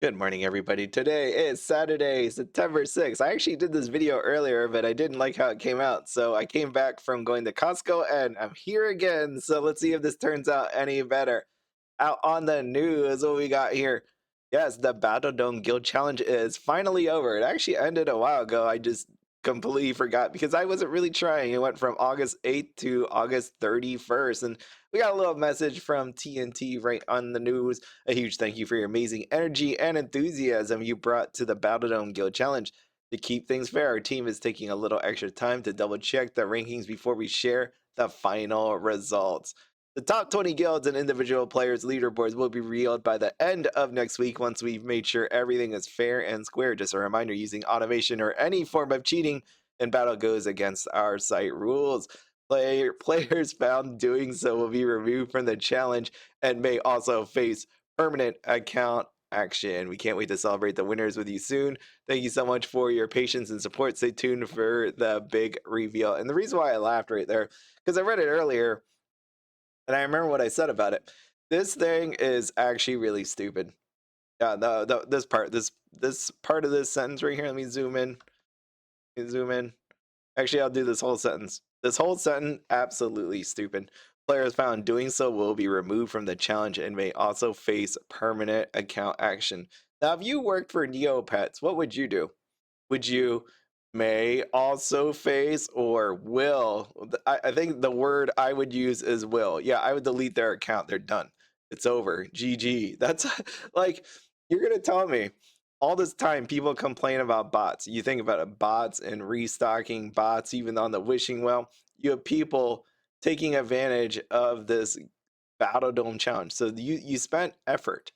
Good morning, everybody. Today is Saturday, September 6th. I actually did this video earlier, but I didn't like how it came out. So I came back from going to Costco and I'm here again. So let's see if this turns out any better. Out on the news, what we got here. Yes, the Battledome Guild Challenge is finally over. It actually ended a while ago. I just completely forgot because I wasn't really trying. It went from August 8th to August 31st. And we got a little message from TNT right on the news. A huge thank you for your amazing energy and enthusiasm you brought to the Battledome Guild Challenge. To keep things fair, our team is taking a little extra time to double check the rankings before we share the final results. The top 20 guilds and individual players' leaderboards will be revealed by the end of next week once we've made sure everything is fair and square. Just a reminder, using automation or any form of cheating in battle goes against our site rules. Players found doing so will be removed from the challenge and may also face permanent account action. We can't wait to celebrate the winners with you soon. Thank you so much for your patience and support. Stay tuned for the big reveal. And the reason why I laughed right there, because I read it earlier and I remember what I said about it. This thing is actually really stupid. Yeah, this part of this sentence right here. Let me zoom in. Let me zoom in. Actually, I'll do this whole sentence. This whole sentence, absolutely stupid. Players found doing so will be removed from the challenge and may also face permanent account action. Now, if you worked for Neopets, what would you do? Would you may also face or will? I think the word I would use is will. Yeah, I would delete their account. They're done. It's over. GG. That's like, you're going to tell me all this time people complain about bots. You think about it, bots and restocking bots, even on the wishing well. You have people taking advantage of this Battle Dome challenge. So you spent effort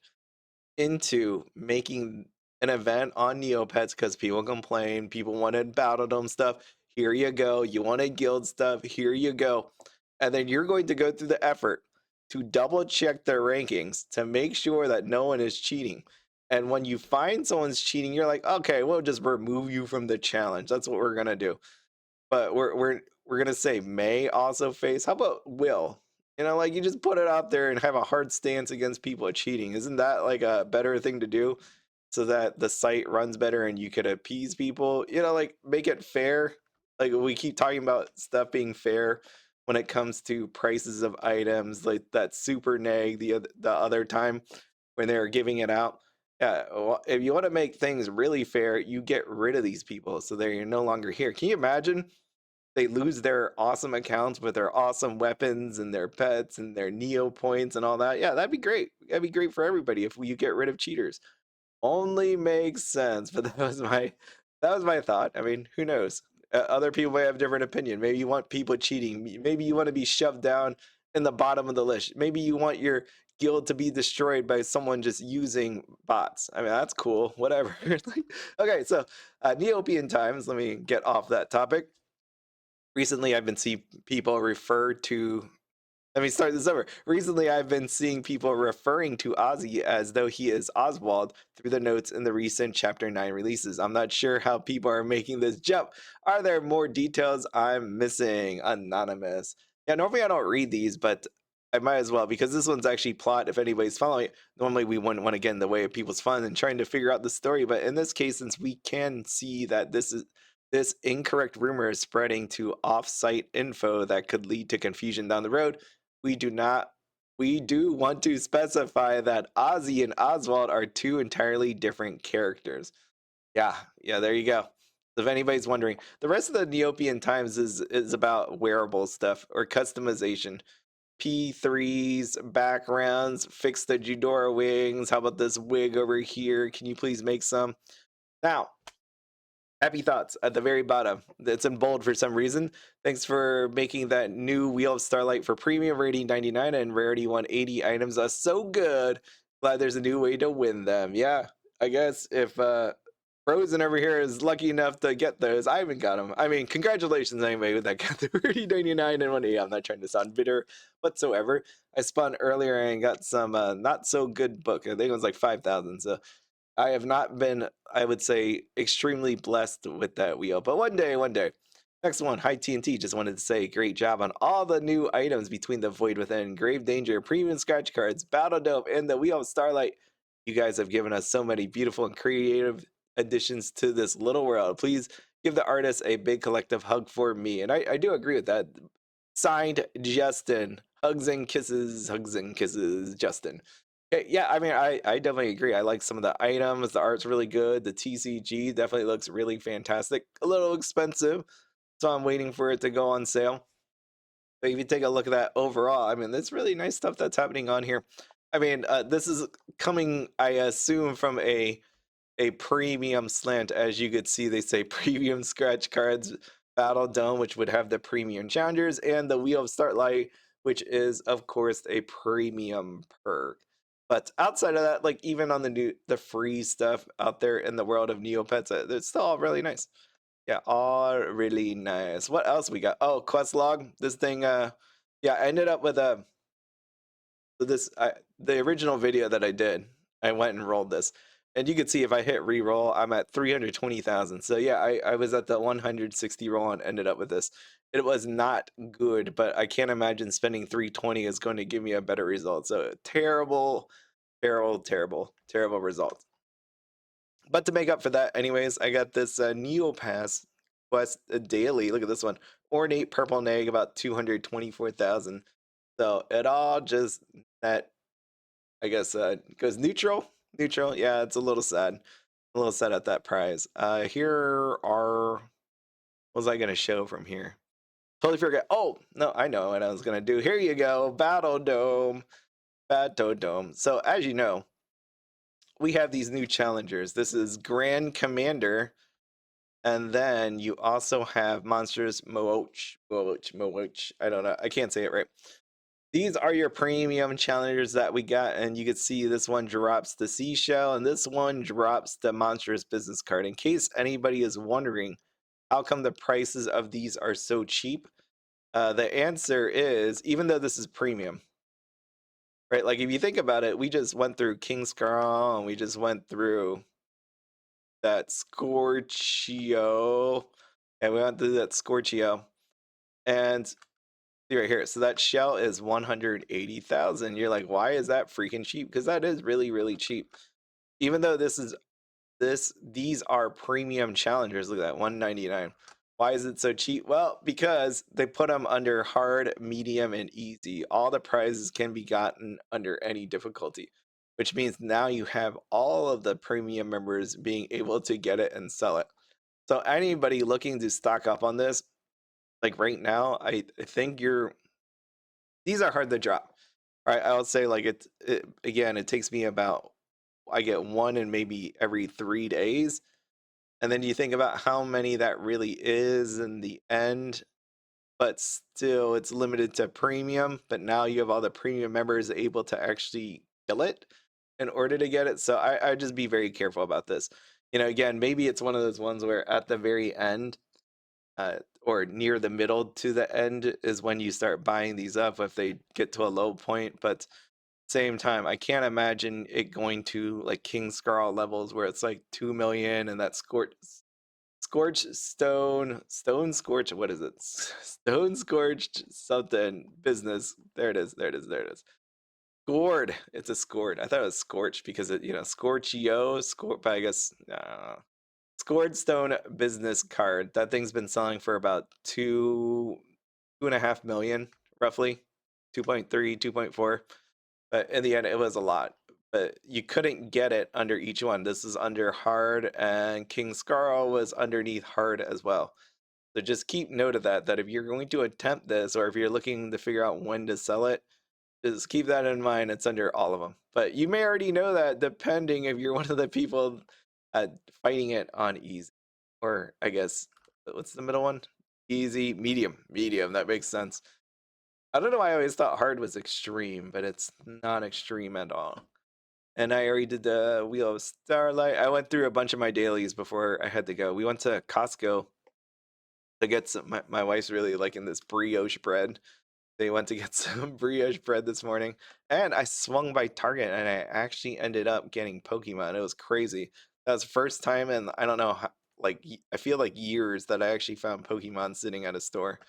into making an event on Neopets because people complained, people wanted Battledome stuff. Here you go. You wanted guild stuff. Here you go. And then you're going to go through the effort to double check their rankings to make sure that no one is cheating. And when you find someone's cheating, you're like, okay, we'll just remove you from the challenge. That's what we're gonna do. But we're gonna say may also face. How about will? You know, like you just put it out there and have a hard stance against people cheating. Isn't that like a better thing to do so that the site runs better and you could appease people? You know, like make it fair. Like we keep talking about stuff being fair when it comes to prices of items, like that super neg the other time when they were giving it out. Yeah, well, if you want to make things really fair, you get rid of these people so they're no longer here. Can you imagine they lose their awesome accounts with their awesome weapons and their pets and their Neo points and all that? Yeah, that'd be great. That'd be great for everybody if you get rid of cheaters. Only makes sense, but that was my thought. I mean, who knows? Other people may have a different opinion. Maybe you want people cheating. Maybe you want to be shoved down in the bottom of the list. Maybe you want your guild to be destroyed by someone just using bots. I mean, that's cool. Whatever. Okay, so Neopian times. Let me get off that topic. Recently, I've been seeing people refer to. Let me start this over. Recently, I've been seeing people referring to Ozzy as though he is Oswald through the notes in the recent Chapter 9 releases. I'm not sure how people are making this jump. Are there more details I'm missing? Anonymous. Yeah, normally I don't read these, but I might as well because this one's actually plot if anybody's following it. Normally we wouldn't want to get in the way of people's fun and trying to figure out the story, but in this case, since we can see that this incorrect rumor is spreading to off-site info that could lead to confusion down the road, we do want to specify that Ozzy and Oswald are two entirely different characters. Yeah, there you go. If anybody's wondering, the rest of the Neopian Times is about wearable stuff or customization. P3s, backgrounds, fix the Judora wings. How about this wig over here? Can you please make some? Now, happy thoughts at the very bottom. It's in bold for some reason. Thanks for making that new Wheel of Starlight for premium rating 99 and rarity 180 items so good. Glad there's a new way to win them. Yeah, I guess if Frozen over here is lucky enough to get those, I haven't got them. I mean, congratulations anyway with that got the rarity 99 and 180. I'm not trying to sound bitter whatsoever. I spun earlier and got some not so good book. I think it was like 5,000. So I have not been, I would say, extremely blessed with that wheel. But one day, one day. Next one, High TNT just wanted to say great job on all the new items between the Void Within, Grave Danger, Premium Scratch Cards, Battledome, and the Wheel of Starlight. You guys have given us so many beautiful and creative additions to this little world. Please give the artist a big collective hug for me. And I do agree with that. Signed, Justin. Hugs and kisses, Justin. Okay, yeah, I mean, I definitely agree. I like some of the items. The art's really good. The TCG definitely looks really fantastic. A little expensive, so I'm waiting for it to go on sale. But if you take a look at that overall, I mean, there's really nice stuff that's happening on here. I mean, this is coming, I assume, from a premium slant. As you could see, they say premium scratch cards Battledome, which would have the premium challengers, and the Wheel of Starlight, which is of course a premium perk. But outside of that, like even on the free stuff out there in the world of Neopets, it's still all really nice. Yeah, all really nice. What else we got? Oh, quest log. This thing, yeah, I ended up with a the original video that I did. I went and rolled this, and you can see if I hit re-roll, I'm at 320,000. So yeah, I was at the 160 roll and ended up with this. It was not good, but I can't imagine spending 320 is going to give me a better result. So terrible, terrible, terrible, terrible result. But to make up for that, anyways, I got this Neopets Quest daily. Look at this one. Ornate Purple Negg, about 224,000. So it all just, that, I guess, goes neutral. Neutral, yeah, it's a little sad. A little sad at that prize. Here are, what was I going to show from here? Totally forgot. Oh, no, I know what I was going to do. Here you go. Battledome. Battledome. So as you know, we have these new challengers. This is Grand Commander. And then you also have Monsters Mooch. I don't know. I can't say it right. These are your premium challengers that we got, and you can see this one drops the seashell, and this one drops the Monstrous business card. In case anybody is wondering, how come the prices of these are so cheap? The answer is, even though this is premium, right? Like if you think about it, we just went through King's Carl, and we just went through that Scorchio, and we went through that Scorchio, and see right here. So that shell is 180,000. You're like, why is that freaking cheap? Because that is really, really cheap. Even though these are premium challengers. Look at that, 199. Why is it so cheap? Well, because they put them under hard, medium, and easy. All the prizes can be gotten under any difficulty, which means now you have all of the premium members being able to get it and sell it. So anybody looking to stock up on this, like right now, I think these are hard to drop. Right, I would say like again, it takes me about, I get one in maybe every 3 days. And then you think about how many that really is in the end, but still it's limited to premium. But now you have all the premium members able to actually kill it in order to get it. So I just be very careful about this. You know, again, maybe it's one of those ones where at the very end, or near the middle to the end is when you start buying these up if they get to a low point. But same time, I can't imagine it going to like King Scarl levels where it's like 2 million and that stone scorch, what is it? Stone scorched something business. There it is. Scored. It's a scored. I thought it was scorched because it, Scorchio, but I guess Scored Stone business card. That thing's been selling for about 2.5 million, roughly 2.3, 2.4. But in the end, it was a lot. But you couldn't get it under each one. This is under hard, and King Scarl was underneath hard as well. So just keep note of that if you're going to attempt this, or if you're looking to figure out when to sell it, just keep that in mind. It's under all of them. But you may already know that depending if you're one of the people fighting it on easy. Or I guess, what's the middle one? Easy, medium. That makes sense. I don't know why I always thought hard was extreme, but it's not extreme at all. And I already did the Wheel of Starlight. I went through a bunch of my dailies before I had to go. We went to Costco to get some. My wife's really liking this brioche bread. They went to get some brioche bread this morning, and I swung by Target, and I actually ended up getting Pokemon. It was crazy. That was the first time in, I don't know how, like I feel like years, that I actually found Pokemon sitting at a store.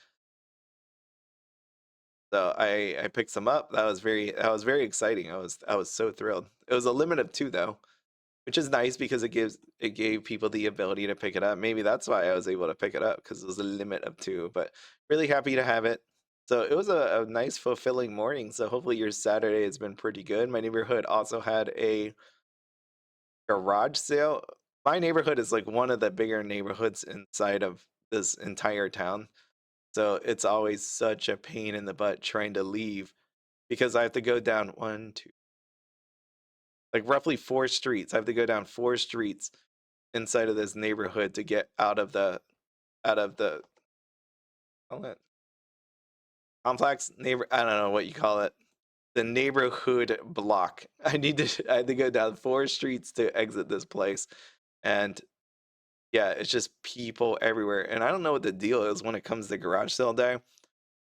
So I picked some up. That was very exciting. I was so thrilled. It was a limit of 2 though, which is nice because it gave people the ability to pick it up. Maybe that's why I was able to pick it up, because it was a limit of 2. But really happy to have it. So it was a nice fulfilling morning. So hopefully your Saturday has been pretty good. My neighborhood also had a garage sale. My neighborhood is like one of the bigger neighborhoods inside of this entire town. So it's always such a pain in the butt trying to leave, because I have to go down one, two, like roughly 4 streets. I have to go down 4 streets inside of this neighborhood to get out of the call it complex neighbor. I don't know what you call it. The neighborhood block. I had to go down 4 streets to exit this place, and yeah, it's just people everywhere. And I don't know what the deal is when it comes to garage sale day.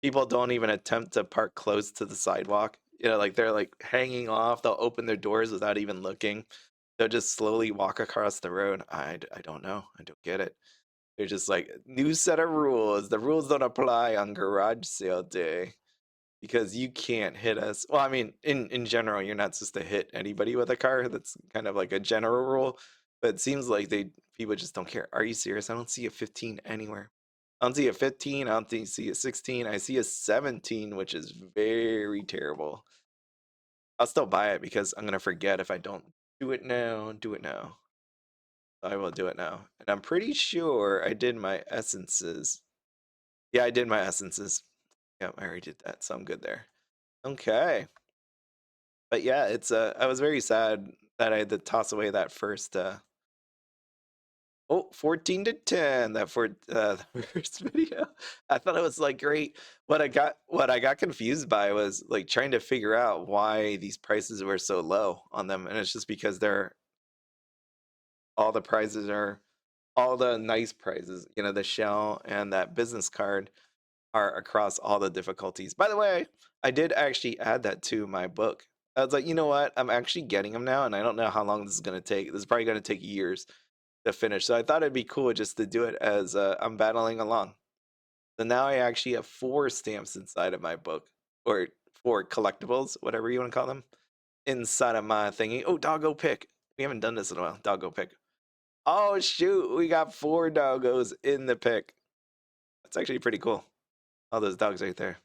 People don't even attempt to park close to the sidewalk. Like they're like hanging off. They'll open their doors without even looking. They'll just slowly walk across the road. I don't know. I don't get it. They're just like, new set of rules. The rules don't apply on garage sale day because you can't hit us. Well, I mean, in general, you're not supposed to hit anybody with a car. That's kind of like a general rule. But it seems like people just don't care. Are you serious? I don't see a 15 anywhere. I don't see a 15. I don't see a 16. I see a 17, which is very terrible. I'll still buy it because I'm gonna forget if I don't do it now. Do it now. I will do it now. And I'm pretty sure I did my essences. Yeah, I did my essences. Yep, I already did that, so I'm good there. Okay. But yeah, I was very sad that I had to toss away that first 14 to 10, that for the first video. I thought it was like great. What I got confused by was like trying to figure out why these prices were so low on them, and it's just because all the prizes are all the nice prizes, the shell and that business card are across all the difficulties. By the way, I did actually add that to my book. I was like, you know what? I'm actually getting them now, and I don't know how long this is going to take. This is probably going to take years to finish. So I thought it'd be cool just to do it as I'm battling along. So now I actually have 4 stamps inside of my book, or 4 collectibles, whatever you want to call them, inside of my thingy. Oh, doggo pick. We haven't done this in a while. Doggo pick. Oh, shoot. We got 4 doggos in the pick. That's actually pretty cool. All those dogs right there.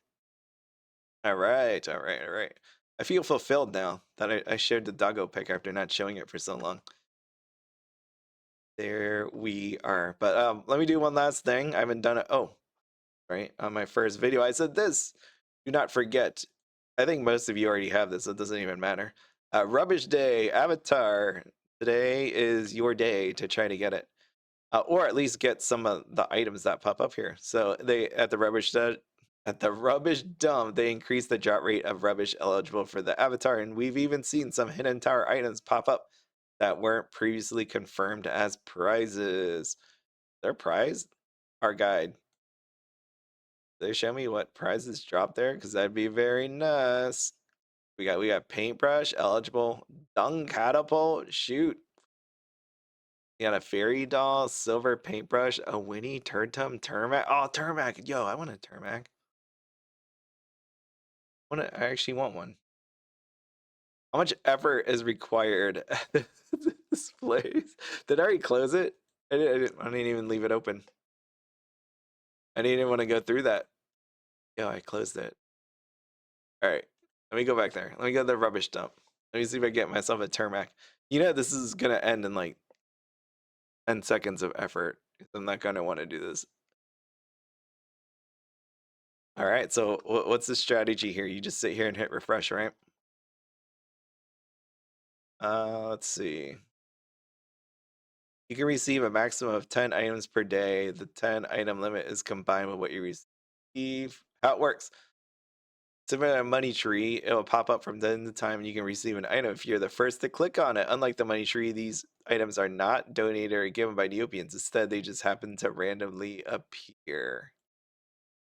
All right, all right, all right. I feel fulfilled now that I shared the doggo pick after not showing it for so long. There we are. But let me do one last thing. I haven't done it. Oh, right. On my first video, I said this. Do not forget. I think most of you already have this, so it doesn't even matter. Rubbish Day, Avatar. Today is your day to try to get it. Or at least get some of the items that pop up here. So they at the rubbish dump, they increased the drop rate of rubbish eligible for the avatar, and we've even seen some hidden tower items pop up that weren't previously confirmed as prizes. Their prize? Our guide. They show me what prizes drop there, because that'd be very nice. We got paintbrush eligible, dung catapult. Shoot. You got a fairy doll, silver paintbrush, a Winnie, Turtum, Turmac. Oh, Turmac. Yo, I want a Turmac. I actually want one. How much effort is required at this place? Did I already close it? I didn't even leave it open. I didn't even want to go through that. Yo, I closed it. All right. Let me go back there. Let me go to the rubbish dump. Let me see if I get myself a Turmac. This is going to end in like 10 seconds of effort. I'm not going to want to do this. All right, so what's the strategy here? You just sit here and hit refresh, right? Let's see. You can receive a maximum of 10 items per day. The 10 item limit is combined with what you receive. How it works. Similar to a money tree, it will pop up from time to time and you can receive an item if you're the first to click on it. Unlike the money tree, these items are not donated or given by Neopians. Instead, they just happen to randomly appear.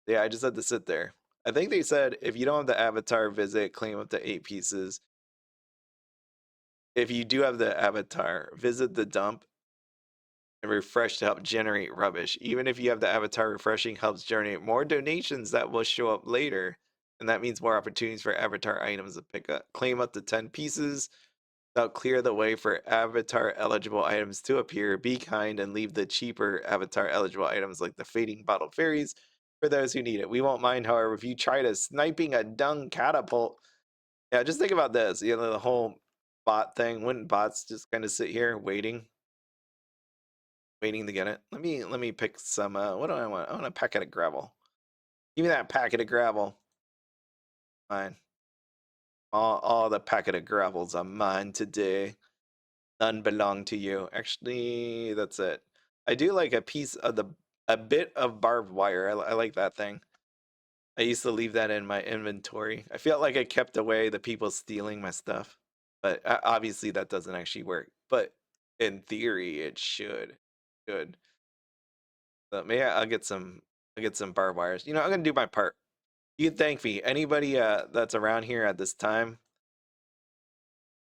Yeah, I just had to sit there. I think they said if you don't have the avatar, visit, claim up to 8 pieces. If you do have the avatar, visit the dump and refresh to help generate rubbish. Even if you have the avatar, refreshing helps generate more donations that will show up later. and that means more opportunities for avatar items to pick up. Claim up to 10 pieces. That'll clear the way for avatar eligible items to appear. Be kind and leave the cheaper avatar eligible items like the fading bottle fairies for those who need it. We won't mind, however, if you try to sniping a dung catapult. Yeah, just think about this. You know, the whole bot thing. Wouldn't bots just kind of sit here waiting to get it? Let me pick some. What do I want? I want a packet of gravel. Give me that packet of gravel. Fine. All the packet of gravels are mine today. None belong to you. Actually, that's it. I do like a piece of a bit of barbed wire. I like that thing. I used to leave that in my inventory. I felt like I kept away the people stealing my stuff, but obviously that doesn't actually work. But in theory, it should. Good. So maybe I'll get some. I'll get some barbed wires. You know, I'm gonna do my part. You can thank me. Anybody that's around here at this time,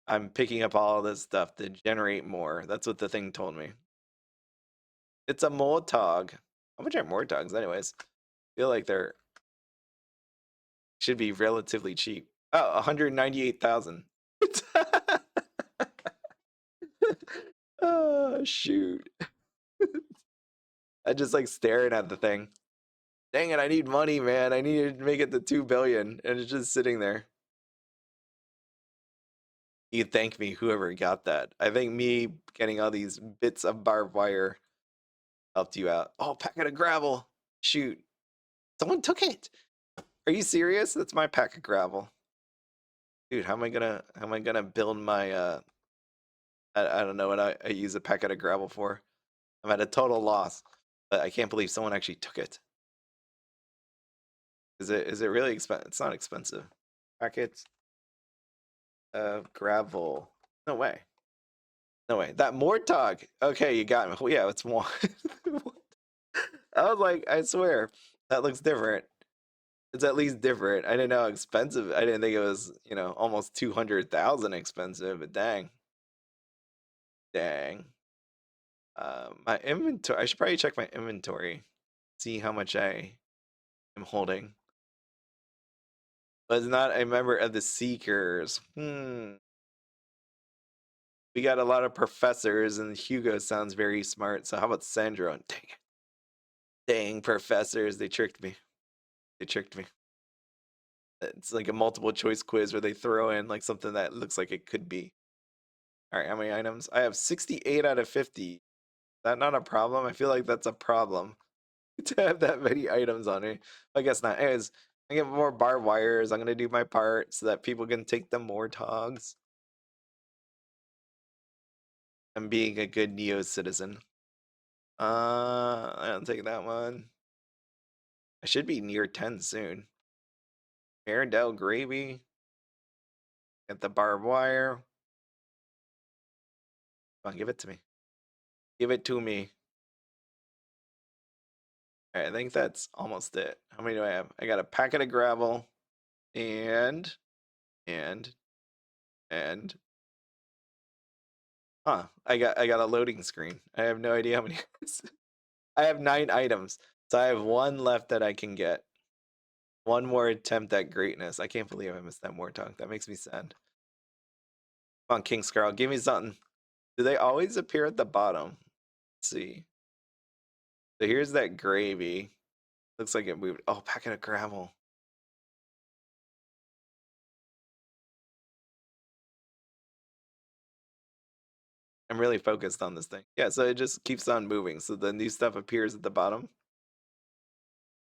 I'm picking up all this stuff to generate more. That's what the thing told me. It's a Mortog. How much are Mortogs anyways? I feel like they're should be relatively cheap. Oh, 198,000. Oh, shoot. I just like staring at the thing. Dang it, I need money, man. I need to make it to 2 billion and it's just sitting there. You thank me, whoever got that. I think me getting all these bits of barbed wire helped you out. Oh, packet of gravel. Shoot. Someone took it. Are you serious? That's my pack of gravel. Dude, how am I gonna build my I don't know what I use a packet of gravel for. I'm at a total loss. But I can't believe someone actually took it. Is it really expensive? It's not expensive. Packets of gravel. No way. No way. That Mortog. Okay, you got me. Well, yeah, it's more. I was like, I swear, that looks different. It's at least different. I didn't know how expensive. I didn't think it was, you know, almost 200,000 expensive, but dang. Dang. My inventory. I should probably check my inventory, see how much I am holding. Was not a member of the Seekers. We got a lot of professors, and Hugo sounds very smart. So how about Sandro? Dang it. Dang professors, they tricked me. They tricked me. It's like a multiple choice quiz where they throw in like something that looks like it could be. All right, how many items? I have 68 out of 50. Is that not a problem? I feel like that's a problem to have that many items on it. I guess not. Anyways, I get more barbed wires. I'm gonna do my part so that people can take the Mortogs. I'm being a good Neo citizen. I don't take that one. I should be near 10 soon. Marindel gravy. Get the barbed wire. Come on, give it to me. Give it to me. All right, I think that's almost it. How many do I have? I got a packet of gravel and I got a loading screen. I have no idea how many. I have 9 items. So I have 1 left that I can get. 1 more attempt at greatness. I can't believe I missed that more talk. That makes me sad. Come on, King Scarl, give me something. Do they always appear at the bottom? Let's see. So here's that gravy. Looks like it moved. Oh, packet of gravel. I'm really focused on this thing. Yeah, so it just keeps on moving. So the new stuff appears at the bottom.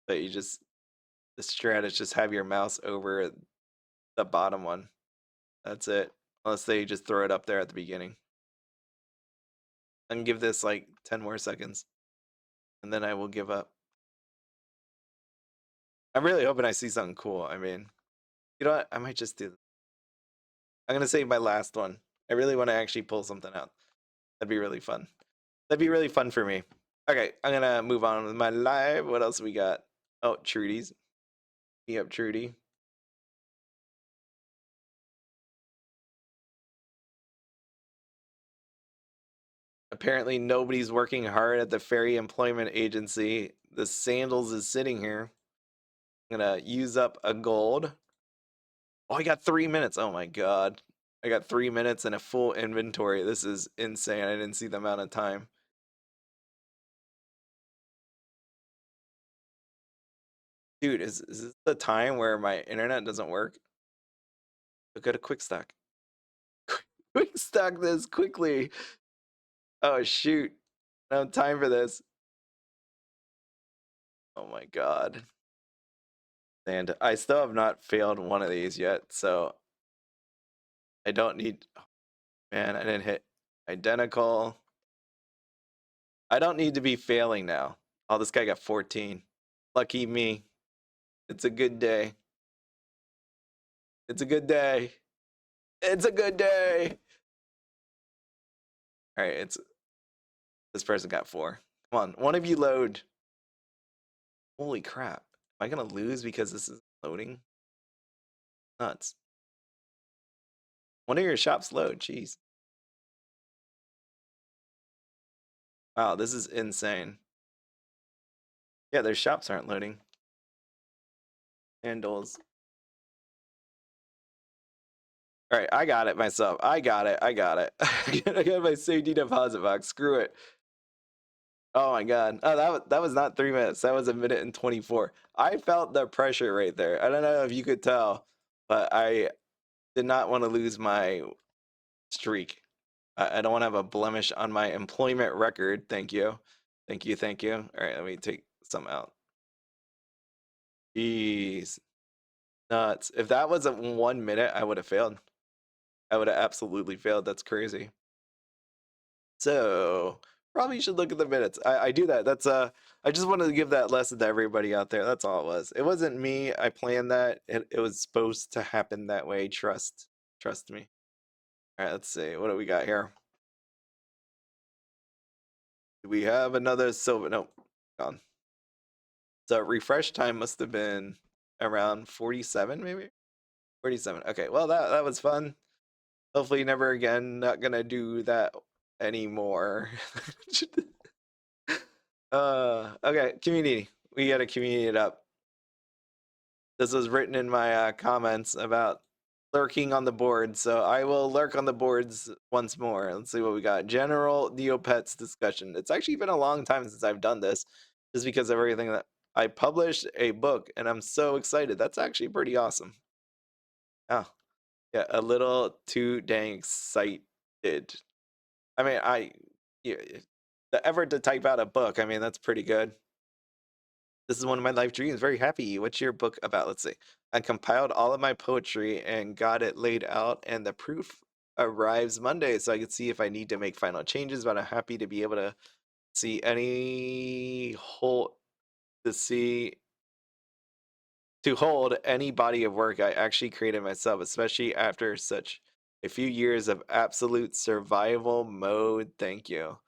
But you just, the strat is just have your mouse over the bottom one. That's it. Unless they just throw it up there at the beginning. And give this like 10 more seconds. And then I will give up. I'm really hoping I see something cool. I mean, you know what? I might just do this. I'm going to save my last one. I really want to actually pull something out. That'd be really fun. That'd be really fun for me. Okay, I'm going to move on with my live. What else we got? Oh, Trudy's. Be up, Trudy. Apparently, nobody's working hard at the Fairy Employment Agency. The Sandals is sitting here. I'm gonna use up a gold. Oh, I got 3 minutes. Oh my god. I got 3 minutes and a full inventory. This is insane. I didn't see the amount of time. Dude, is this the time where my internet doesn't work? Look at a quick stack. Quick stack this quickly. Oh shoot. No time for this. Oh my god. And I still have not failed one of these yet, so I don't need. Oh, man, I didn't hit identical. I don't need to be failing now. Oh, this guy got 14. Lucky me. It's a good day. It's a good day. It's a good day. All right, it's this person got 4. Come on, one of you load. Holy crap. Am I gonna lose because this is loading? Nuts. One of your shops load, jeez. Wow, this is insane. Yeah, their shops aren't loading. Handles. All right, I got it myself. I got it. I got my safety deposit box. Screw it. Oh my god. Oh, that was not 3 minutes. That was 1 minute and 24. I felt the pressure right there. I don't know if you could tell, but I did not want to lose my streak. I don't want to have a blemish on my employment record. Thank you. Thank you. Thank you. All right, let me take some out. Jeez. Nuts. If that was a 1 minute, I would have failed. I would have absolutely failed. That's crazy. So probably should look at the minutes. I do that. That's I just wanted to give that lesson to everybody out there. That's all it was. It wasn't me. I planned that. It was supposed to happen that way. Trust me. All right, let's see. What do we got here? Do we have another silver? Nope, gone. So refresh time must have been around 47, maybe 47. Okay, well that was fun. Hopefully never again. Not gonna do that anymore. Okay, community. We got to community it up. This was written in my comments about lurking on the board, so I will lurk on the boards once more. Let's see what we got. General Neopets discussion. It's actually been a long time since I've done this, just because of everything that I published a book, and I'm so excited. That's actually pretty awesome. Oh, yeah, a little too dang excited. I mean, yeah, the effort to type out a book. I mean, that's pretty good. This is one of my life dreams. Very happy. What's your book about? Let's see. I compiled all of my poetry and got it laid out, and the proof arrives Monday, so I can see if I need to make final changes. But I'm happy to be able to see any whole to see to hold any body of work I actually created myself, especially after such a few years of absolute survival mode. Thank you.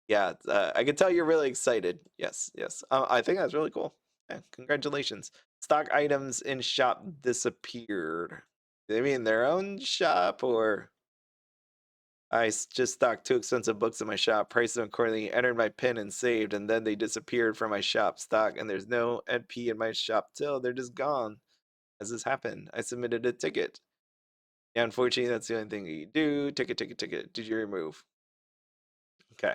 Yeah, I can tell you're really excited. Yes, yes. I think that's really cool. Yeah, congratulations. Stock items in shop disappeared. They mean their own shop, or I just stocked 2 expensive books in my shop, priced them accordingly, entered my PIN and saved, and then they disappeared from my shop stock, and there's no NP in my shop till they're just gone. Has this happened? I submitted a ticket. Yeah, unfortunately, that's the only thing you do. Ticket, ticket, ticket. Did you remove? Okay.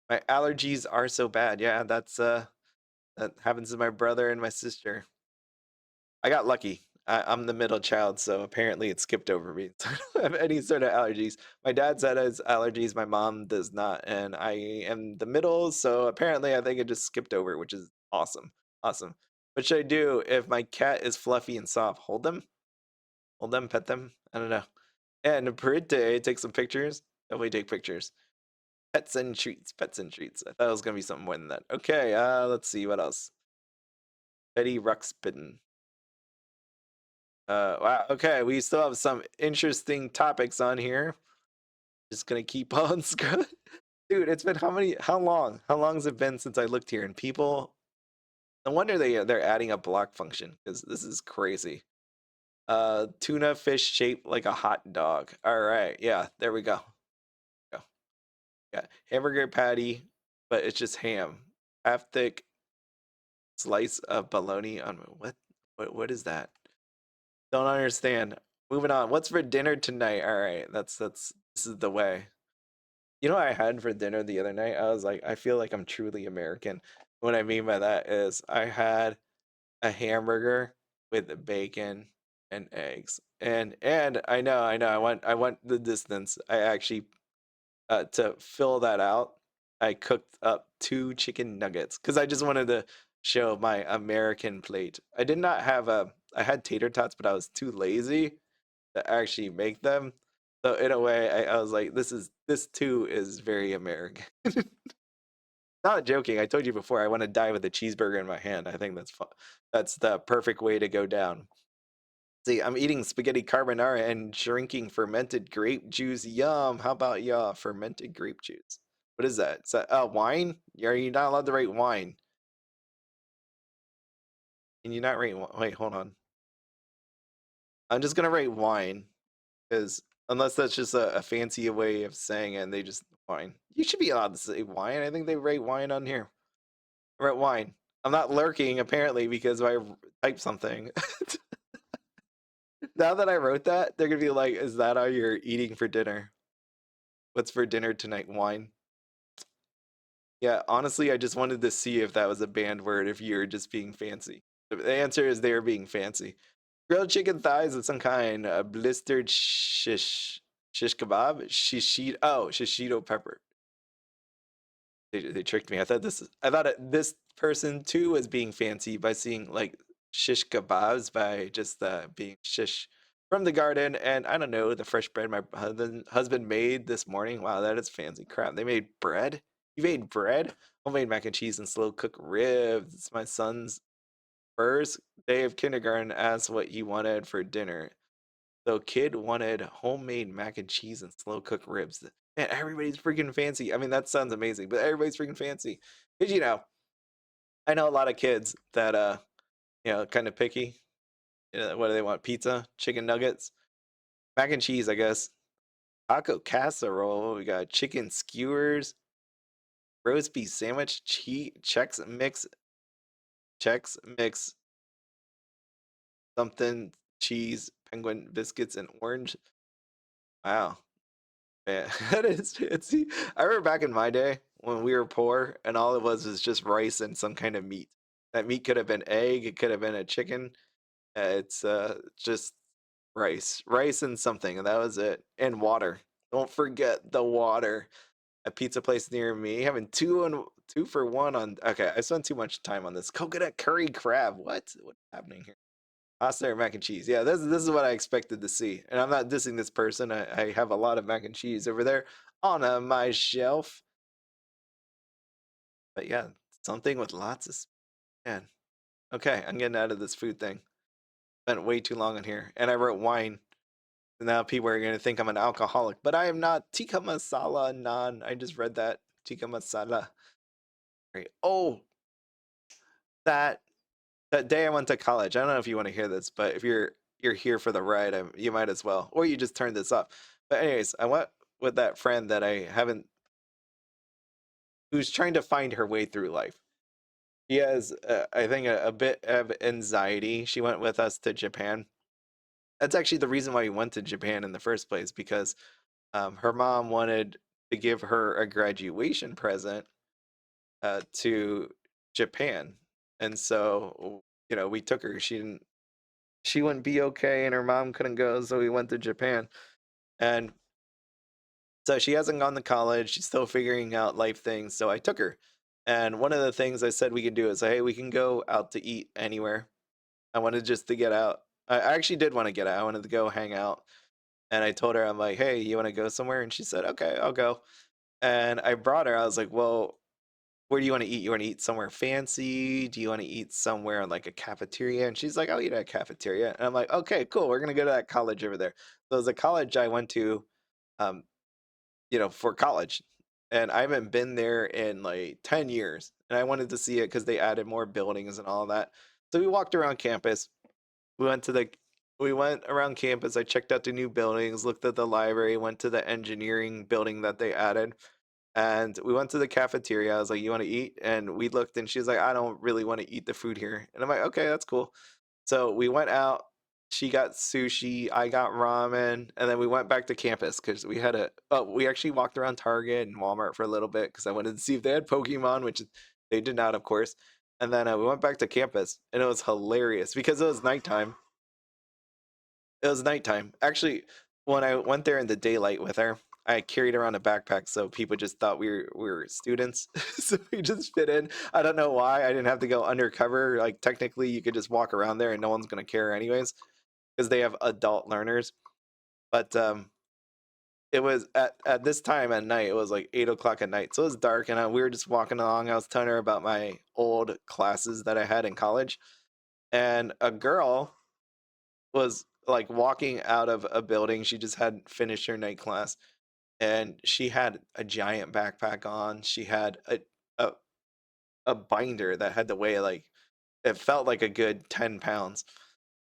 My allergies are so bad. Yeah, that happens to my brother and my sister. I got lucky. I'm the middle child, so apparently it skipped over me. So I don't have any sort of allergies. My dad said has allergies, my mom does not, and I am the middle, so apparently I think it just skipped over, which is awesome. Awesome. What should I do if my cat is fluffy and soft? Hold them? Hold them, pet them? I don't know. And pretty, take some pictures. Definitely take pictures. Pets and treats, pets and treats. I thought it was gonna be something more than that. Okay, let's see what else. Betty Ruxpin. Wow. Okay, we still have some interesting topics on here. Just gonna keep on scrolling. Dude, it's been how long? How long has it been since I looked here? And people, no wonder they're adding a block function, because this is crazy. Tuna fish shaped like a hot dog. All right, yeah, there we go. Yeah, hamburger patty, but it's just ham, half thick slice of bologna on what is that? Don't understand. Moving on. What's for dinner tonight? All right, that's this is the way. You know what I had for dinner the other night? I was like, I feel like I'm truly American. What I mean by that is I had a hamburger with bacon and eggs. And I know I went the distance. I actually to fill that out, I cooked up 2 chicken nuggets because I just wanted to show my American plate. I did not have a I had tater tots, but I was too lazy to actually make them. So in a way, I was like, this too is very American. Not joking. I told you before I want to die with a cheeseburger in my hand. I think that's fun. That's the perfect way to go down. See, I'm eating spaghetti carbonara and drinking fermented grape juice. Yum. How about y'all? Fermented grape juice. What is that? Is that wine? Are you not allowed to rate wine? Can you not rate wait, hold on. I'm just gonna rate wine because unless that's just a fancy way of saying it and they just wine. You should be allowed to say wine. I think they rate wine on here. I wrote wine. I'm not lurking apparently because I typed something. Now that I wrote that, they're gonna be like, "Is that all you're eating for dinner? What's for dinner tonight? Wine?" Yeah, honestly, I just wanted to see if that was a banned word, if you're just being fancy. The answer is they are being fancy. Grilled chicken thighs of some kind, a blistered shish kebab, shishito pepper. They tricked me. I thought this person too was being fancy by seeing like shish kebabs by just being shish from the garden, and I don't know, the fresh bread my husband made this morning. Wow, that is fancy crap. They made bread. You made bread? Homemade mac and cheese and slow cooked ribs. It's my son's first day of kindergarten. Asked what he wanted for dinner. So kid wanted homemade mac and cheese and slow cooked ribs. Man, everybody's freaking fancy. I mean, that sounds amazing, but everybody's freaking fancy. Cause I know a lot of kids that kind of picky. What do they want? Pizza, chicken nuggets, mac and cheese, I guess. Taco casserole. We got chicken skewers, roast beef sandwich, Chex mix, something, cheese, penguin biscuits, and orange. Wow. Yeah, that is fancy. I remember back in my day when we were poor and all it was just rice and some kind of meat. That meat could have been egg, it could have been a chicken. It's just rice and something, and that was it. And water. Don't forget the water. A pizza place near me having 2 for 1 on. Okay, I spent too much time on this coconut curry crab. What's happening here? Pasta or mac and cheese. Yeah, this is what I expected to see. And I'm not dissing this person. I have a lot of mac and cheese over there on my shelf. But yeah, something with lots of man. Okay, I'm getting out of this food thing. Spent way too long in here. And I wrote wine. And now people are gonna think I'm an alcoholic. But I am not. Tikka masala naan. I just read that. Tikka masala. Great. Oh, that that day I went to college. I don't know if you want to hear this, but if you're here for the ride, you might as well, or you just turn this off. But anyways, I went with that friend that I haven't, who's trying to find her way through life. She has, I think, a bit of anxiety. She went with us to Japan. That's actually the reason why we went to Japan in the first place, because her mom wanted to give her a graduation present to Japan, and so we took her. She wouldn't be okay and her mom couldn't go, so we went to Japan. And so she hasn't gone to college, she's still figuring out life things, so I took her. And one of the things I said we could do is, hey, we can go out to eat anywhere. I wanted just to get out. I actually did want to get out. I wanted to go hang out. And I told her, I'm like, hey, you want to go somewhere? And she said, okay, I'll go. And I brought her. I was like, well, where do you want to eat? You want to eat somewhere fancy? Do you want to eat somewhere in like a cafeteria? And she's like, I'll eat at a cafeteria. And I'm like, okay, cool. We're gonna go to that college over there. So it's a college I went to, um, for college, and I haven't been there in like 10 years. And I wanted to see it because they added more buildings and all that. So we walked around campus. We went to the we went around campus. I checked out the new buildings, looked at the library, went to the engineering building that they added. And we went to the cafeteria. I was like, "You want to eat?" And we looked, and she's like, "I don't really want to eat the food here." And I'm like, "Okay, that's cool." So we went out. She got sushi. I got ramen, and then we went back to campus because we had a. Oh, we actually walked around Target and Walmart for a little bit because I wanted to see if they had Pokemon, which they did not, of course. And then we went back to campus, and it was hilarious because it was nighttime. It was nighttime. Actually, when I went there in the daylight with her, I carried around a backpack so people just thought we were students. So we just fit in. I don't know why. I didn't have to go undercover. Like technically you could just walk around there and no one's gonna care anyways, because they have adult learners. But it was at this time at night, it was like 8 o'clock at night. So it was dark and we were just walking along. I was telling her about my old classes that I had in college. And a girl was like walking out of a building. She just hadn't finished her night class, and she had a giant backpack on. She had a, a binder that had to weigh like it felt like a good 10 pounds.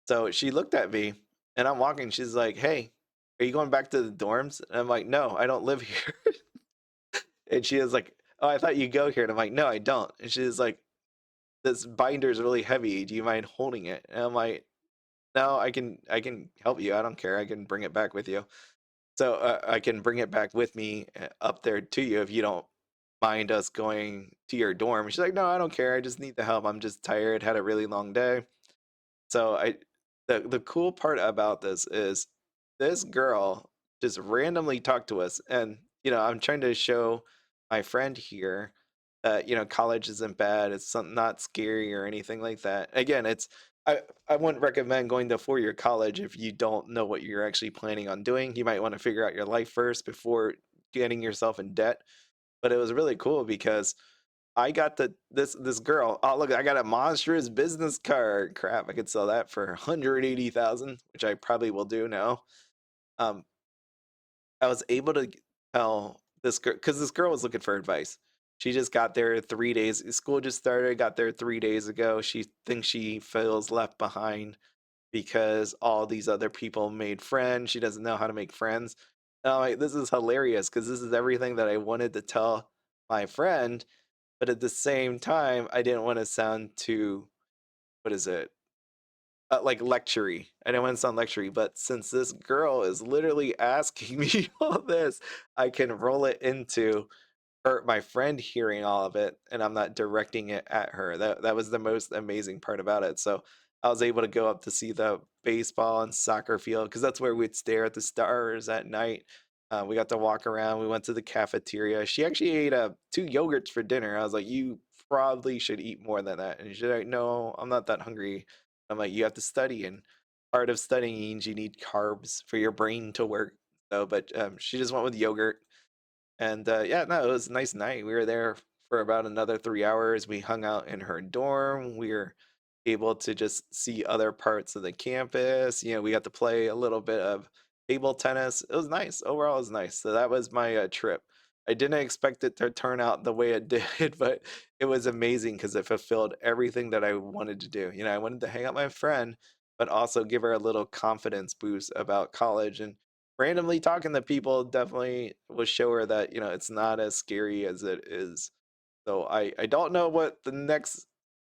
So she looked at me, and I'm walking. She's like, "Hey, are you going back to the dorms?" And I'm like, "No, I don't live here." And she was like, "Oh, I thought you go here." And I'm like, "No, I don't." And she's like, "This binder is really heavy. Do you mind holding it?" And I'm like, "No, I can help you. I don't care. I can bring it back with you." So I can bring it back with me up there to you if you don't mind us going to your dorm. She's like, "No, I don't care. I just need the help. I'm just tired. Had a really long day." So the cool part about this is this girl just randomly talked to us, and I'm trying to show my friend here that college isn't bad. It's not scary or anything like that. Again, I wouldn't recommend going to four-year college if you don't know what you're actually planning on doing. You might want to figure out your life first before getting yourself in debt. But it was really cool because I got this girl. Oh, look, I got a monstrous business card. Crap, I could sell that for 180,000, which I probably will do now. Um, I was able to tell this girl because this girl was looking for advice. She just got there 3 days. School just started. Got there 3 days ago. She thinks she feels left behind because all these other people made friends. She doesn't know how to make friends. And I'm like, this is hilarious because this is everything that I wanted to tell my friend, but at the same time, I didn't want to sound too, what is it? Like lectury. I didn't want to sound lectury, but since this girl is literally asking me all this, I can roll it into hurt my friend hearing all of it, and I'm not directing it at her. That was the most amazing part about it. So I was able to go up to see the baseball and soccer field because that's where we'd stare at the stars at night. We got to walk around. We went to the cafeteria. She actually ate 2 yogurts for dinner. I was like, "You probably should eat more than that." And she's like, "No, I'm not that hungry." I'm like, "You have to study, and part of studying means you need carbs for your brain to work." So, but she just went with yogurt. And yeah, no, it was a nice night. We were there for about another 3 hours. We hung out in her dorm. We were able to just see other parts of the campus. We got to play a little bit of table tennis. It was nice. Overall, it was nice. So that was my trip. I didn't expect it to turn out the way it did, but it was amazing because it fulfilled everything that I wanted to do. I wanted to hang out with my friend, but also give her a little confidence boost about college. And randomly talking to people definitely will show her that it's not as scary as it is. So I don't know what the next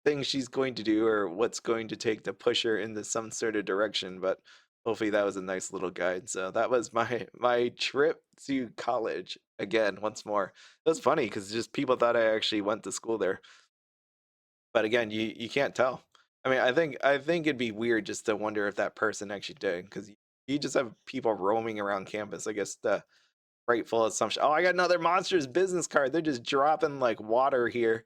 thing she's going to do or what's going to take to push her into some sort of direction, but hopefully that was a nice little guide. So that was my trip to college again once more. It was funny because just people thought I actually went to school there, but again, you can't tell. I mean, I think it'd be weird just to wonder if that person actually did, because you just have people roaming around campus. I guess the rightful assumption. Oh, I got another monster's business card. They're just dropping like water here.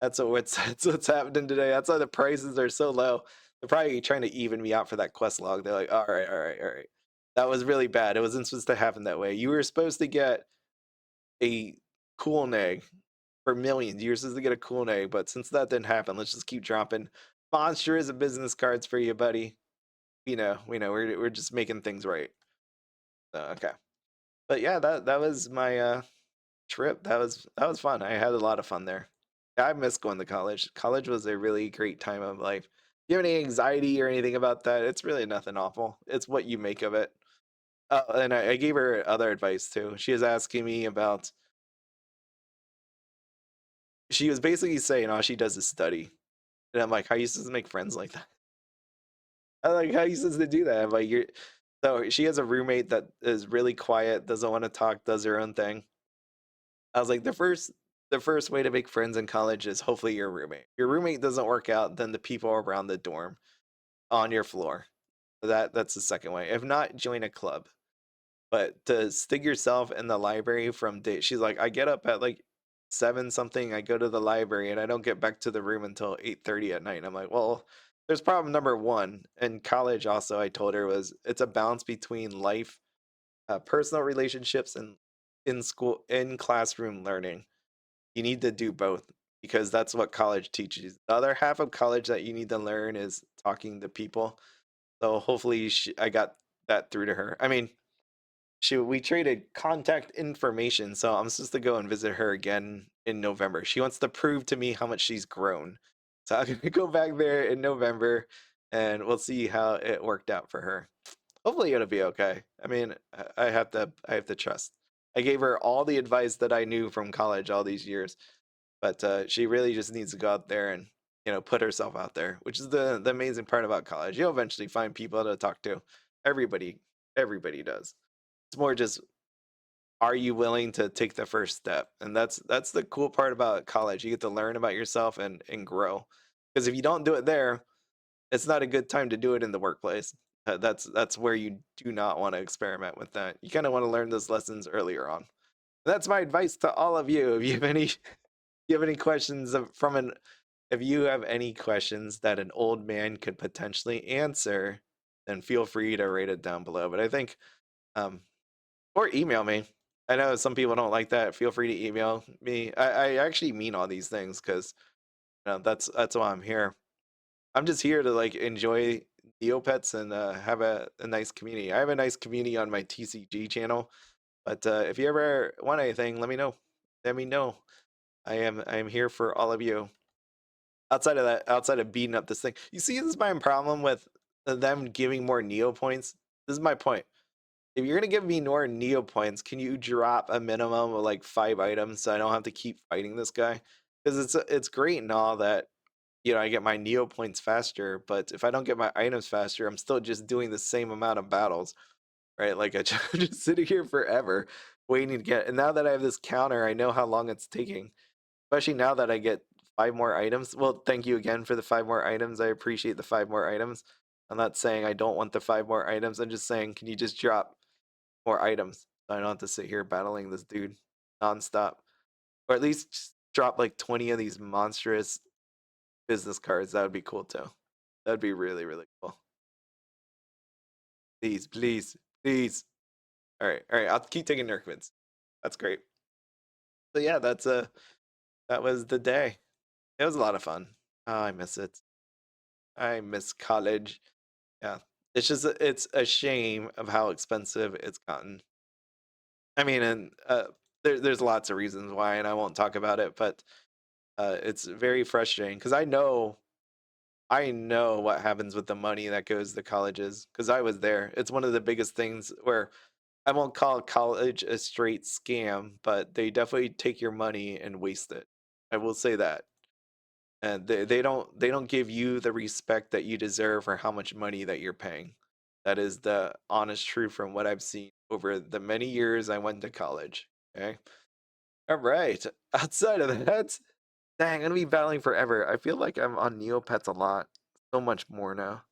That's what's happening today. That's why the prices are so low. They're probably trying to even me out for that quest log. They're like, all right, all right, all right. That was really bad. It wasn't supposed to happen that way. You were supposed to get a Cool Negg for millions. You were supposed to get a Cool Negg, but since that didn't happen, let's just keep dropping monsters of business cards for you, buddy. We know. We're just making things right. So, okay, but yeah, that was my trip. That was fun. I had a lot of fun there. I miss going to college. College was a really great time of life. Do you have any anxiety or anything about that? It's really nothing awful. It's what you make of it. And I gave her other advice too. She was asking me about she was basically saying all she does is study. And I'm like, how are you supposed to make friends like that? I'm like, how are you supposed to do that? I'm like, you're so she has a roommate that is really quiet, doesn't want to talk, does her own thing. I was like, the first way to make friends in college is hopefully your roommate. Your roommate doesn't work out, then the people around the dorm on your floor. That's the second way. If not, join a club. But to stick yourself in the library from day, she's like, I get up at like 7 something, I go to the library and I don't get back to the room until 8:30 at night. I'm like, well, there's problem number one. In college also, I told her was it's a balance between life, personal relationships, and in school, in classroom learning. You need to do both because that's what college teaches. The other half of college that you need to learn is talking to people. So hopefully I got that through to her. I mean, we traded contact information, so I'm supposed to go and visit her again in November. She wants to prove to me how much she's grown. So I'm gonna go back there in November and we'll see how it worked out for her. Hopefully it'll be okay. I mean, I have to trust. I gave her all the advice that I knew from college all these years, but she really just needs to go out there and put herself out there, which is the amazing part about college. You'll eventually find people to talk to. Everybody, everybody does. It's more just, are you willing to take the first step? And that's the cool part about college. You get to learn about yourself and grow. Because if you don't do it there, it's not a good time to do it in the workplace. That's where you do not want to experiment with that. You kind of want to learn those lessons earlier on. That's my advice to all of you. If you have any you have any questions from an if you have any questions that an old man could potentially answer, then feel free to write it down below. But I think um, or email me. I know some people don't like that. Feel free to email me. I actually mean all these things because that's why I'm here. I'm just here to like enjoy Neopets and have a nice community. I have a nice community on my TCG channel, but if you ever want anything, let me know. Let me know. I am here for all of you. Outside of that, outside of beating up this thing, you see, this is my problem with them giving more Neo points. This is my point. If you're gonna give me more Neo points, can you drop a minimum of like 5 items so I don't have to keep fighting this guy? Because it's great and all that I get my Neo points faster, but if I don't get my items faster, I'm still just doing the same amount of battles, right? Like I'm just sitting here forever waiting to get. And now that I have this counter, I know how long it's taking. Especially now that I get 5 more items. Well, thank you again for the 5 more items. I appreciate the 5 more items. I'm not saying I don't want the 5 more items. I'm just saying, can you just drop more items so I don't have to sit here battling this dude nonstop, or at least just drop like 20 of these monstrous business cards. That would be cool too. That'd be really, really cool. Please, please, please. All right. I'll keep taking Nurkmans. That's great. So yeah, that was the day. It was a lot of fun. Oh, I miss it. I miss college. Yeah, it's a shame of how expensive it's gotten. I mean, and there's lots of reasons why, and I won't talk about it, but it's very frustrating because I know what happens with the money that goes to colleges because I was there. It's one of the biggest things where I won't call college a straight scam, but they definitely take your money and waste it. I will say that. And they don't give you the respect that you deserve for how much money that you're paying. That is the honest truth from what I've seen over the many years I went to college. Okay. All right. Outside of that, dang, I'm gonna be battling forever. I feel like I'm on Neopets a lot. So much more now.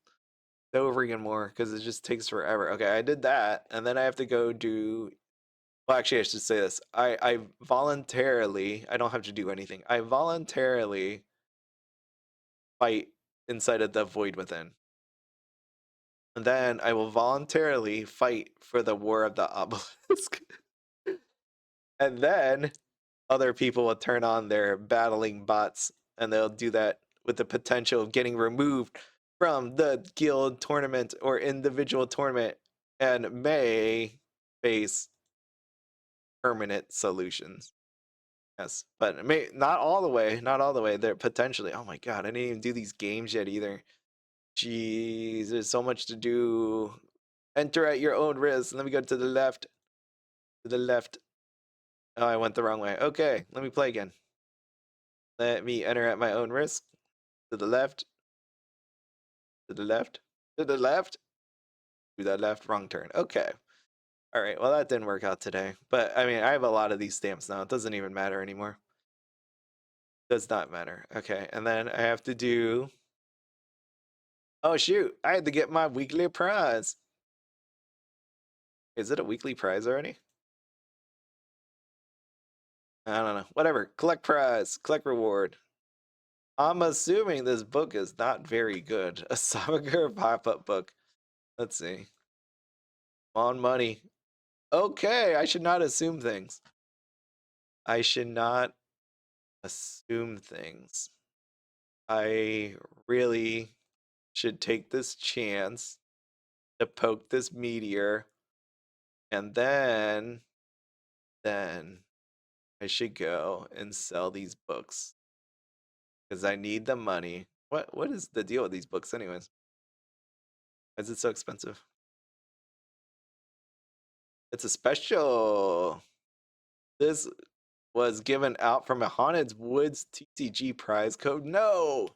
So freaking more because it just takes forever. Okay, I did that, and then I have to go do. Well, actually, I should say this. I voluntarily. I don't have to do anything. I voluntarily fight inside of the void within. And then I will voluntarily fight for the War of the Obelisk. And then other people will turn on their battling bots and they'll do that with the potential of getting removed from the guild tournament or individual tournament and may face permanent solutions. Yes, but not all the way, not all the way. They're potentially. Oh my god, I didn't even do these games yet either. Jeez, there's so much to do. Enter at your own risk. Let me go to the left. To the left. Oh, I went the wrong way. Okay, let me play again. Let me enter at my own risk. To the left. To the left. To the left. To the left. Wrong turn. Okay. All right. Well, that didn't work out today. But I mean, I have a lot of these stamps now. It doesn't even matter anymore. Does not matter. Okay. And then I have to do. Oh, shoot. I had to get my weekly prize. Is it a weekly prize already? I don't know. Whatever. Collect prize. Collect reward. I'm assuming this book is not very good. A Sabaker pop-up book. Let's see. On money. Okay, I should not assume things. I should not assume things. I really should take this chance to poke this meteor, and then I should go and sell these books because I need the money. What is the deal with these books anyways? Why is it so expensive? It's a special. This was given out from a Haunted Woods TCG prize code. No.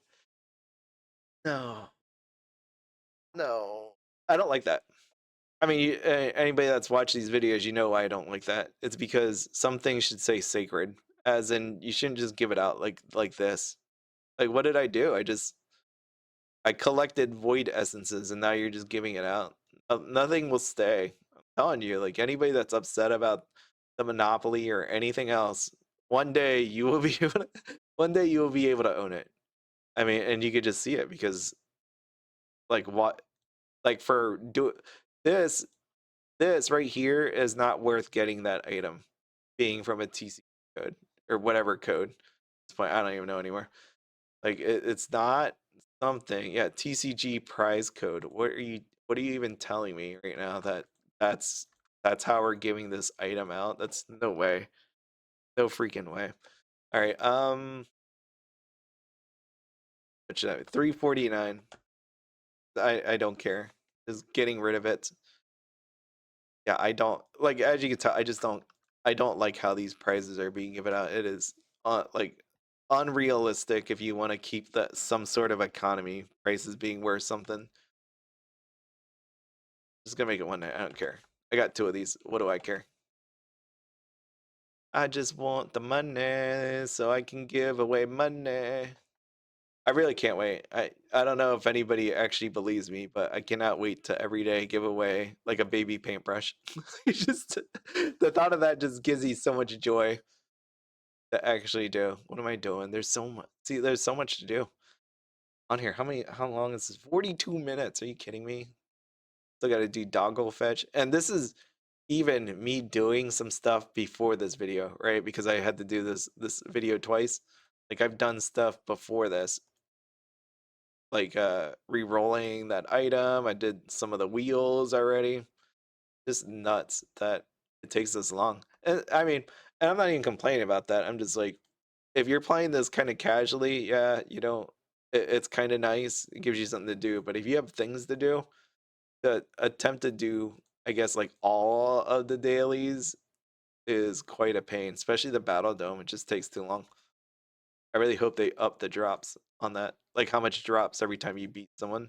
No. No. I don't like that. I mean, anybody that's watched these videos, you know why I don't like that. It's because some things should say sacred, as in you shouldn't just give it out like this. Like, what did I do? I collected void essences, and now you're just giving it out. Nothing will stay. I'm telling you, like anybody that's upset about the monopoly or anything else, one day you will be able to, one day you will be able to own it. I mean, and you could just see it because, like, what, like for do this this right here is not worth getting that item being from a TC code or whatever code. At this point, I don't even know anymore. Like it's not something. Yeah, TCG prize code. What are you even telling me right now that that's that's how we're giving this item out? That's no way. No freaking way. All right. What should I 349. I don't care. Just getting rid of it. Yeah, I don't like, as you can tell, I don't like how these prizes are being given out. It is like unrealistic if you want to keep that some sort of economy, prices being worth something. Just gonna make it one night. I don't care. I got 2 of these. What do I care? I just want the money so I can give away money. I really can't wait. I don't know if anybody actually believes me, but I cannot wait to every day give away like a baby paintbrush. Just the thought of that just gives you so much joy to actually do. What am I doing? There's so much. See, there's so much to do on here. How long is this? 42 minutes. Are you kidding me? Still got to do doggle fetch. And this is even me doing some stuff before this video, right? Because I had to do this video twice. Like I've done stuff before this, like re-rolling that item. I did some of the wheels already. Just nuts that it takes this long. And I mean, and I'm not even complaining about that. I'm just like, if you're playing this kind of casually, yeah, you know, it's kind of nice. It gives you something to do. But if you have things to do, to attempt to do, I guess, like all of the dailies is quite a pain, especially the Battledome. It just takes too long. I really hope they up the drops on that, like how much drops every time you beat someone,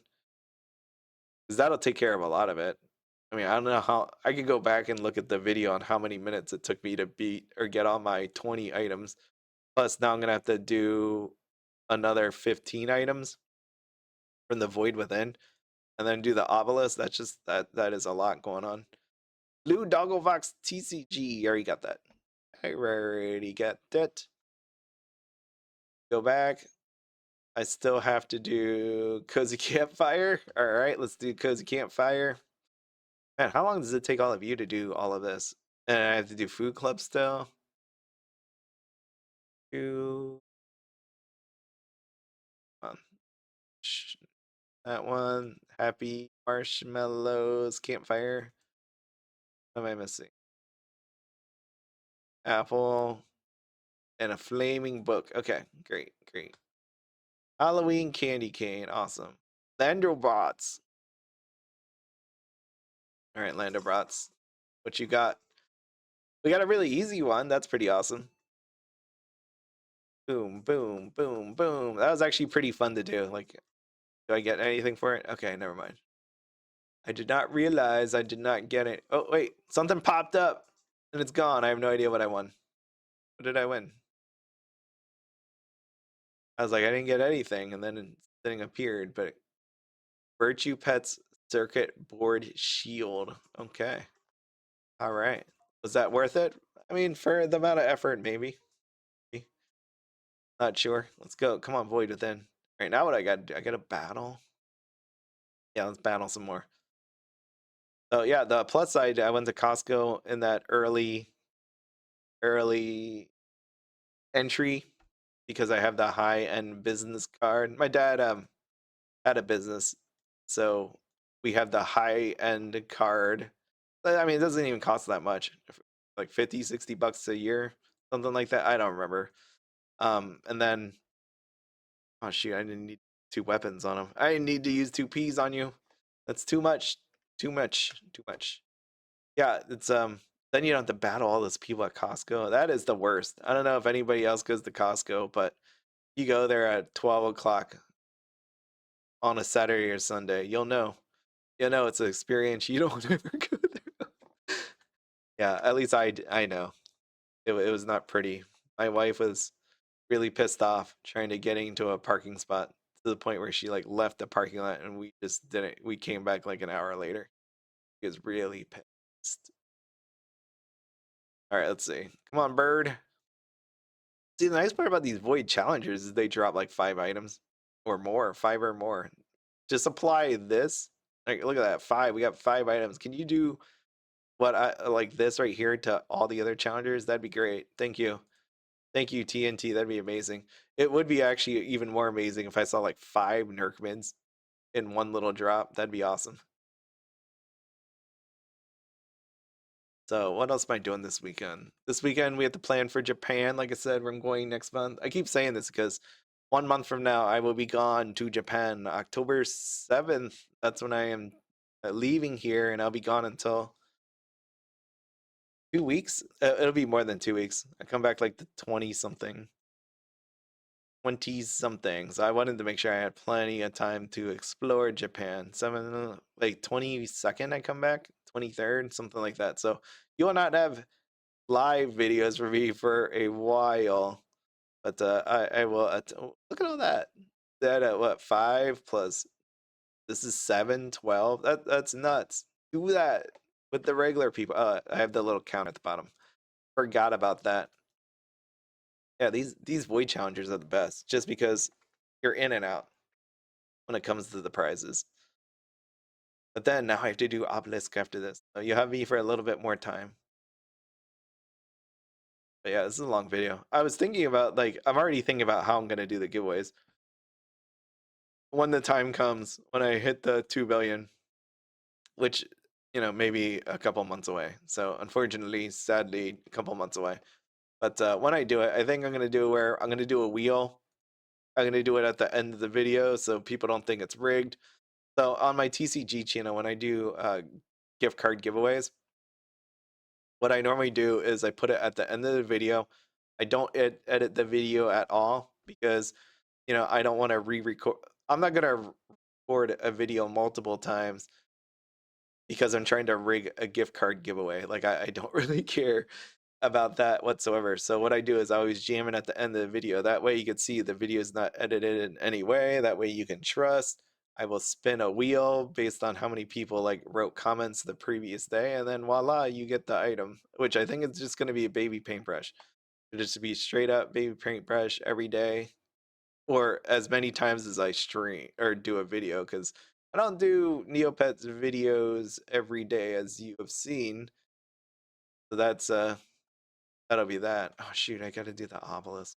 because that'll take care of a lot of it. I mean, I don't know how I could go back and look at the video on how many minutes it took me to beat or get all my 20 items. Plus, now I'm gonna have to do another 15 items from the Void Within, and then do the obelisk. That's just that is a lot going on. Blue Dogglebox TCG. Already got that. I already got that. Go back. I still have to do Cozy Campfire. All right, let's do Cozy Campfire. Man, how long does it take all of you to do all of this? And I have to do Food Club still. Do that one. Happy Marshmallows Campfire. What am I missing? Apple and a flaming book. Okay, great, great. Halloween candy cane. Awesome. Landerbots. All right, Landerbots. What you got? We got a really easy one. That's pretty awesome. Boom, boom, boom, boom. That was actually pretty fun to do. Like, do I get anything for it? Okay, never mind. I did not realize I did not get it. Oh, wait, something popped up and it's gone. I have no idea what I won. What did I win? I was like, I didn't get anything, and then something appeared, but Virtue Pets Circuit Board Shield. Okay. All right. Was that worth it? I mean, for the amount of effort, maybe. Not sure. Let's go. Come on, Void Within. All right, now what I got to do? I got to battle. Yeah, let's battle some more. So yeah, the plus side, I went to Costco in that early entry because I have the high end business card. My dad had a business, so we have the high end card. I mean, it doesn't even cost that much, like 50, 60 bucks a year, something like that. I don't remember. And then, oh shoot, I didn't need 2 weapons on him. I need to use 2 Ps on you. That's too much. Too much. Too much. Yeah, it's then you don't have to battle all those people at Costco. That is the worst. I don't know if anybody else goes to Costco, but you go there at 12 o'clock on a Saturday or Sunday, you'll know. You'll know it's an experience you don't ever go through. Yeah, at least I know. It was not pretty. My wife was really pissed off trying to get into a parking spot to the point where she like left the parking lot and we just didn't. We came back like an hour later. She was really pissed. All right, let's see. Come on, bird. See, the nice part about these void challengers is they drop like 5 items or more, 5 or more. Just apply this. Like, look at that, 5. We got 5 items. Can you do what I like this right here to all the other challengers? That'd be great. Thank you. Thank you, TNT. That'd be amazing. It would be actually even more amazing if I saw like 5 Nerkmans in one little drop. That'd be awesome. So what else am I doing this weekend? This weekend we have to plan for Japan. Like I said, I'm going next month. I keep saying this because 1 month from now I will be gone to Japan. October 7th. That's when I am leaving here, and I'll be gone until 2 weeks. It'll be more than 2 weeks. I come back like the 20 something. 20 something. So I wanted to make sure I had plenty of time to explore Japan. Like 22nd I come back, 23rd, something like that. So you will not have live videos for me for a while. But I will look at all that. That at what, 5 plus this is 7, 12. That's nuts. Do that with the regular people. I have the little count at the bottom. Forgot about that. Yeah, these void challengers are the best just because you're in and out when it comes to the prizes. But then now I have to do obelisk after this. So you have me for a little bit more time. But yeah, this is a long video. I was thinking about like I'm already thinking about how I'm gonna do the giveaways. When the time comes, when I hit the 2 billion, which maybe a couple months away. So unfortunately, sadly, a couple months away. But when I do it, I think I'm gonna do where I'm gonna do a wheel. I'm gonna do it at the end of the video so people don't think it's rigged. So on my TCG channel, when I do gift card giveaways, what I normally do is I put it at the end of the video. I don't edit the video at all because I don't want to re-record. I'm not gonna record a video multiple times because I'm trying to rig a gift card giveaway. Like I don't really care about that whatsoever. So what I do is I always jam it at the end of the video. That way you can see the video is not edited in any way. That way you can trust. I will spin a wheel based on how many people like wrote comments the previous day, and then voila, you get the item, which I think is just going to be a baby paintbrush. It'll just be straight up baby paintbrush every day, or as many times as I stream or do a video, because I don't do Neopets videos every day, as you have seen. So that'll be that. Oh shoot, I gotta do the obelisk.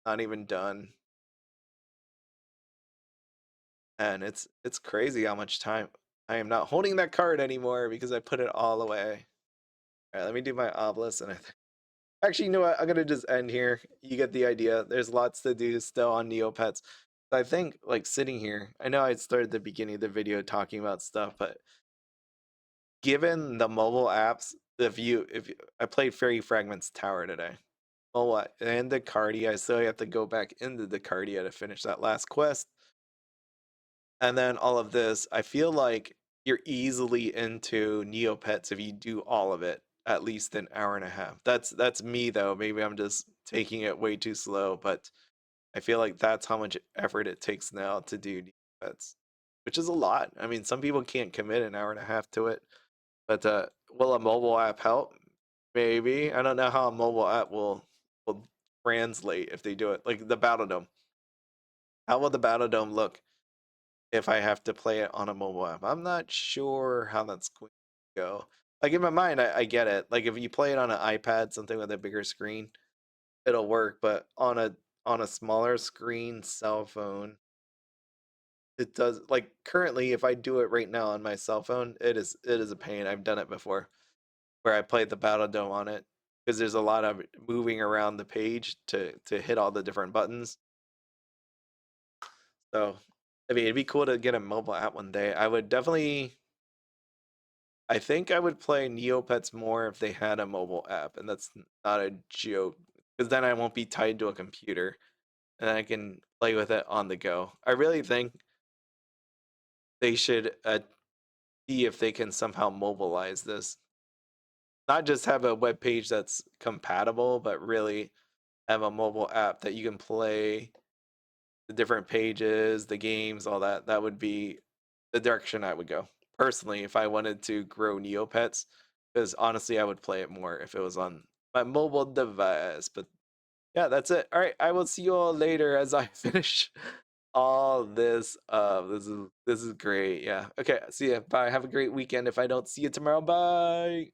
Not even done. And it's crazy how much time I am not holding that card anymore because I put it all away. All right, let me do my obelisk, and actually, you know what? I'm gonna just end here. You get the idea. There's lots to do still on Neopets. I think like sitting here, I know I started the beginning of the video talking about stuff, but given the mobile apps, if you I played Fairy Fragments Tower today. what? And the Cardia. I still have to go back into the Cardia to finish that last quest. And then all of this, I feel like you're easily into Neopets if you do all of it, at least an hour and a half. That's me though. Maybe I'm just taking it way too slow, but I feel like that's how much effort it takes now to do Neopets, which is a lot. I mean, some people can't commit an hour and a half to it, but will a mobile app help? Maybe. I don't know how a mobile app will translate if they do it. Like the Battledome. How will the Battledome look if I have to play it on a mobile app? I'm not sure how that's going to go. Like in my mind, I get it. Like if you play it on an iPad, something with a bigger screen, it'll work. But on a smaller screen cell phone, it does. Like currently, if I do it right now on my cell phone, it is a pain. I've done it before, where I played the Battledome on it because there's a lot of moving around the page to hit all the different buttons. So, I mean, it'd be cool to get a mobile app one day. I would definitely. I think I would play Neopets more if they had a mobile app, and that's not a joke. Because then I won't be tied to a computer, and I can play with it on the go. I really think they should see if they can somehow mobilize this. Not just have a web page that's compatible, but really have a mobile app that you can play the different pages, the games, all that. That would be the direction I would go personally if I wanted to grow Neopets. Because honestly, I would play it more if it was on my mobile device. But yeah, that's it. All right, I will see you all later as I finish all this up. This is great. Yeah. Okay. See ya. Bye. Have a great weekend. If I don't see you tomorrow, bye.